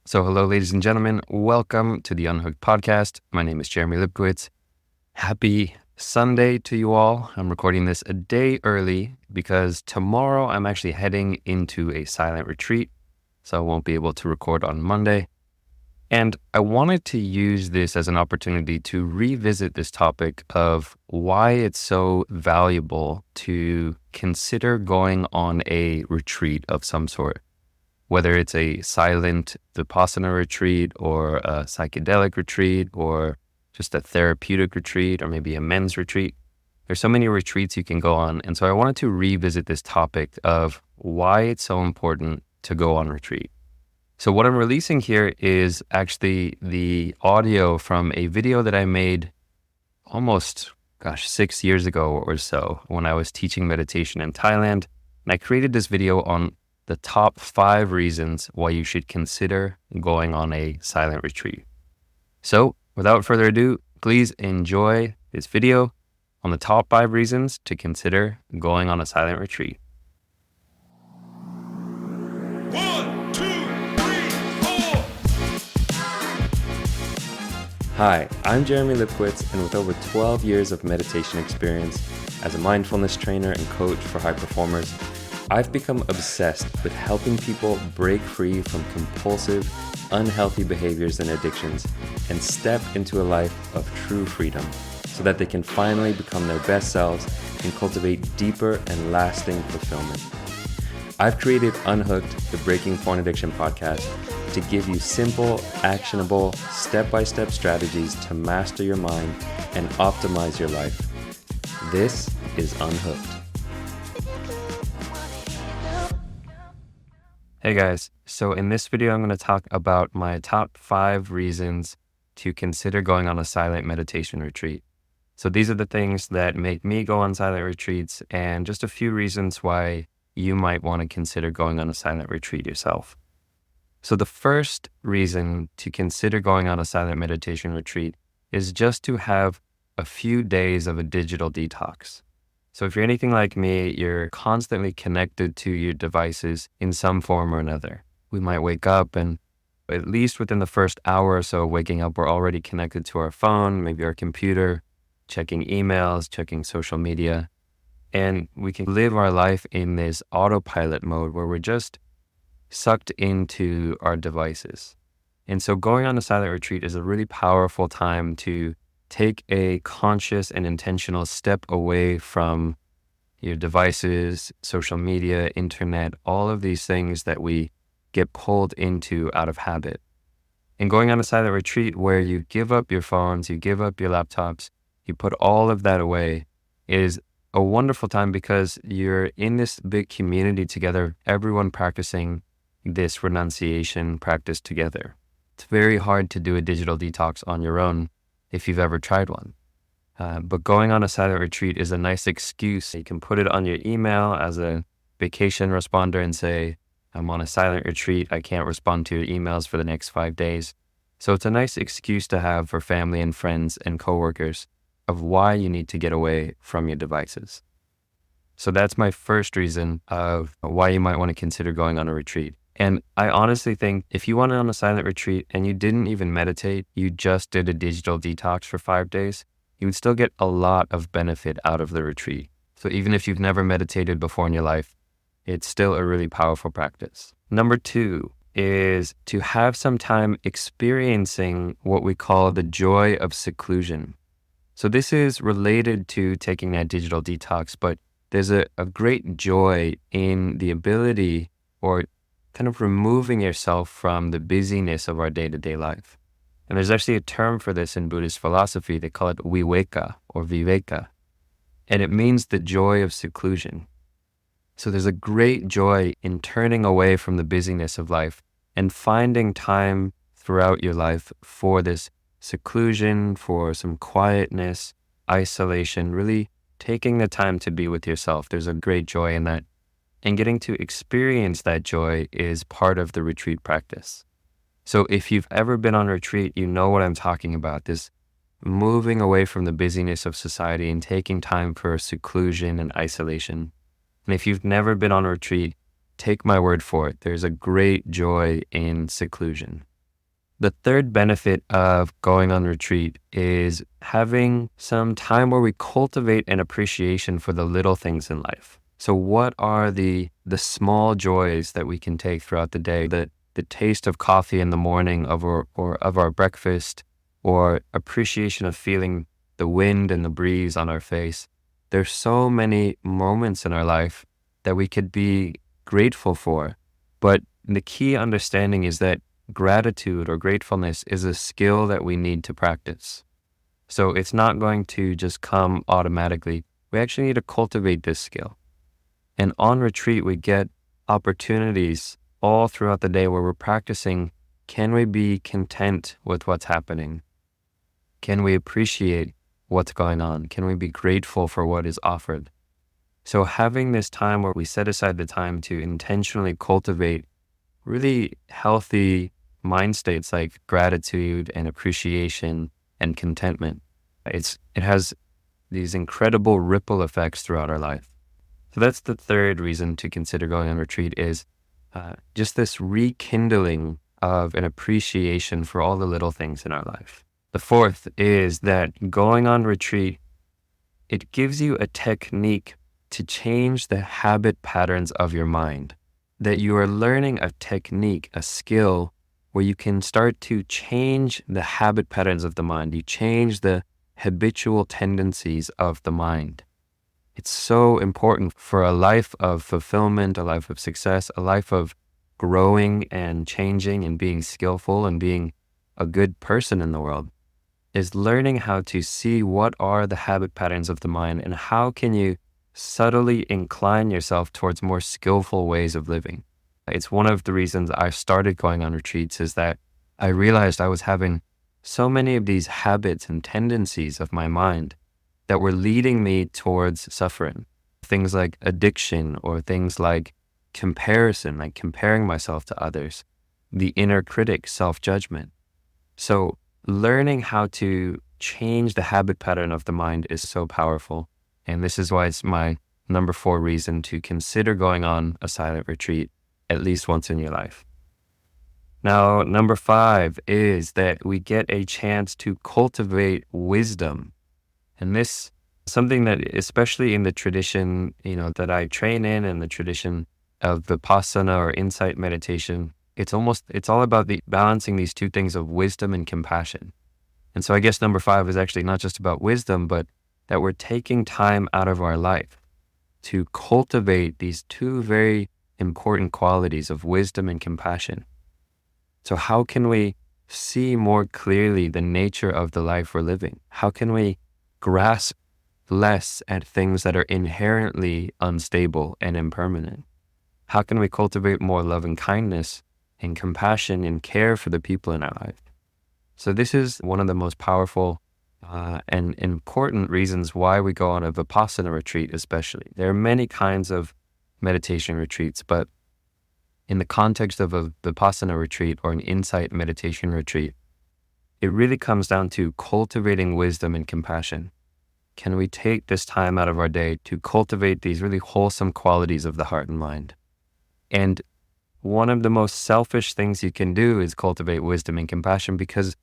So hello, ladies and gentlemen. Welcome to the Unhooked podcast. My name is Jeremy Lipkowitz. Happy Sunday to you all. I'm recording this a day early because tomorrow I'm actually heading into a silent retreat, so I won't be able to record on Monday. And I wanted to use this as an opportunity to revisit this topic of why it's so valuable to consider going on a retreat of some sort. Whether it's a silent Vipassana retreat or a psychedelic retreat or just a therapeutic retreat or maybe a men's retreat. There's so many retreats you can go on. And so I wanted to revisit this topic of why it's so important to go on retreat. So what I'm releasing here is actually the audio from a video that I made almost, 6 years ago or so when I was teaching meditation in Thailand. And I created this video on the top 5 reasons why you should consider going on a silent retreat. So without further ado, please enjoy this video on the top 5 reasons to consider going on a silent retreat. 1, 2, 3, 4. Hi, I'm Jeremy Lipkowitz, and with over 12 years of meditation experience as a mindfulness trainer and coach for high performers, I've become obsessed with helping people break free from compulsive, unhealthy behaviors and addictions and step into a life of true freedom so that they can finally become their best selves and cultivate deeper and lasting fulfillment. I've created Unhooked, the Breaking Porn Addiction podcast, to give you simple, actionable, step-by-step strategies to master your mind and optimize your life. This is Unhooked. Hey guys, so in this video I'm going to talk about my top 5 reasons to consider going on a silent meditation retreat. So these are the things that make me go on silent retreats and just a few reasons why you might want to consider going on a silent retreat yourself. So the first reason to consider going on a silent meditation retreat is just to have a few days of a digital detox. So if you're anything like me, you're constantly connected to your devices in some form or another. We might wake up and at least within the first hour or so of waking up, we're already connected to our phone, maybe our computer, checking emails, checking social media. And we can live our life in this autopilot mode where we're just sucked into our devices. And so going on a silent retreat is a really powerful time to take a conscious and intentional step away from your devices, social media, internet, all of these things that we get pulled into out of habit. And going on a silent retreat where you give up your phones, you give up your laptops, you put all of that away is a wonderful time because you're in this big community together, everyone practicing this renunciation practice together. It's very hard to do a digital detox on your own if you've ever tried one. But going on a silent retreat is a nice excuse. You can put it on your email as a vacation responder and say, I'm on a silent retreat. I can't respond to your emails for the next 5 days. So it's a nice excuse to have for family and friends and coworkers of why you need to get away from your devices. So that's my first reason of why you might want to consider going on a retreat. And I honestly think if you went on a silent retreat and you didn't even meditate, you just did a digital detox for 5 days, you would still get a lot of benefit out of the retreat. So even if you've never meditated before in your life, it's still a really powerful practice. Number 2 is to have some time experiencing what we call the joy of seclusion. So this is related to taking that digital detox, but there's a great joy in the ability or kind of removing yourself from the busyness of our day-to-day life. And there's actually a term for this in Buddhist philosophy. They call it viveka or viveka. And it means the joy of seclusion. So there's a great joy in turning away from the busyness of life and finding time throughout your life for this seclusion, for some quietness, isolation, really taking the time to be with yourself. There's a great joy in that. And getting to experience that joy is part of the retreat practice. So if you've ever been on retreat, you know what I'm talking about, this moving away from the busyness of society and taking time for seclusion and isolation. And if you've never been on a retreat, take my word for it. There's a great joy in seclusion. The third benefit of going on retreat is having some time where we cultivate an appreciation for the little things in life. So what are the small joys that we can take throughout the day? The taste of coffee in the morning or of our breakfast, or appreciation of feeling the wind and the breeze on our face. There's so many moments in our life that we could be grateful for. But the key understanding is that gratitude or gratefulness is a skill that we need to practice. So it's not going to just come automatically. We actually need to cultivate this skill. And on retreat, we get opportunities all throughout the day where we're practicing, can we be content with what's happening? Can we appreciate what's going on? Can we be grateful for what is offered? So having this time where we set aside the time to intentionally cultivate really healthy mind states like gratitude and appreciation and contentment, it has these incredible ripple effects throughout our life. So that's the third reason to consider going on retreat, is just this rekindling of an appreciation for all the little things in our life. The fourth is that going on retreat, it gives you a technique to change the habit patterns of your mind. That you are learning a technique, a skill, where you can start to change the habit patterns of the mind. You change the habitual tendencies of the mind. It's so important for a life of fulfillment, a life of success, a life of growing and changing and being skillful and being a good person in the world, is learning how to see what are the habit patterns of the mind and how can you subtly incline yourself towards more skillful ways of living. It's one of the reasons I started going on retreats, is that I realized I was having so many of these habits and tendencies of my mind that were leading me towards suffering. Things like addiction, or things like comparison, like comparing myself to others, the inner critic, self-judgment. So learning how to change the habit pattern of the mind is so powerful. And this is why it's my number 4 reason to consider going on a silent retreat at least once in your life. Now, number 5 is that we get a chance to cultivate wisdom. And this is something that, especially in the tradition, that I train in the tradition of Vipassana or insight meditation, it's all about balancing these two things of wisdom and compassion. And so I guess number 5 is actually not just about wisdom, but that we're taking time out of our life to cultivate these two very important qualities of wisdom and compassion. So how can we see more clearly the nature of the life we're living? How can we grasp less at things that are inherently unstable and impermanent? How can we cultivate more love and kindness and compassion and care for the people in our life? So this is one of the most powerful and important reasons why we go on a Vipassana retreat especially. There are many kinds of meditation retreats, but in the context of a Vipassana retreat or an insight meditation retreat, it really comes down to cultivating wisdom and compassion. Can we take this time out of our day to cultivate these really wholesome qualities of the heart and mind? And one of the most selfish things you can do is cultivate wisdom and compassion, because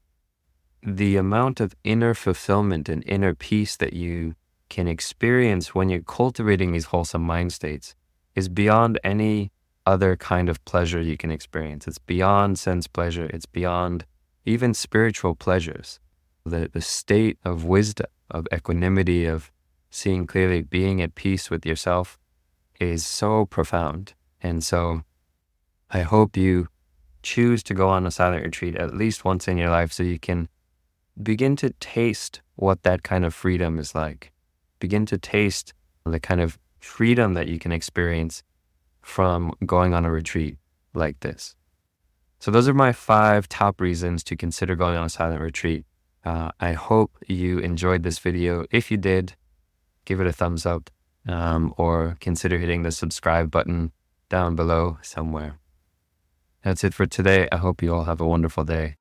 the amount of inner fulfillment and inner peace that you can experience when you're cultivating these wholesome mind states is beyond any other kind of pleasure you can experience. It's beyond sense pleasure. It's beyond even spiritual pleasures. The state of wisdom, of equanimity, of seeing clearly, being at peace with yourself is so profound. And so I hope you choose to go on a silent retreat at least once in your life so you can begin to taste what that kind of freedom is like. Begin to taste the kind of freedom that you can experience from going on a retreat like this. So those are my 5 top reasons to consider going on a silent retreat. I hope you enjoyed this video. If you did, give it a thumbs up, or consider hitting the subscribe button down below somewhere. That's it for today. I hope you all have a wonderful day.